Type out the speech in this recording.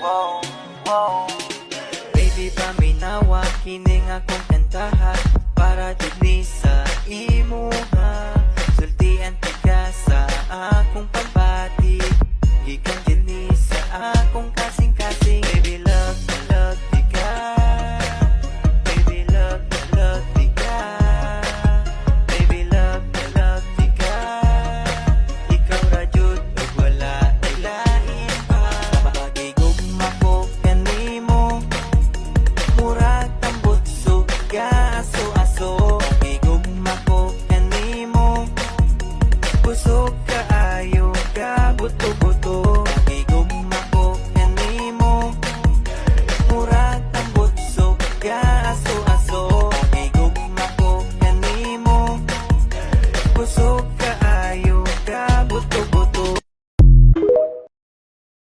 Wow, wow. Baby, paminawa kining akong kantaha para jud ni sa imuha. Sultian ka sa akong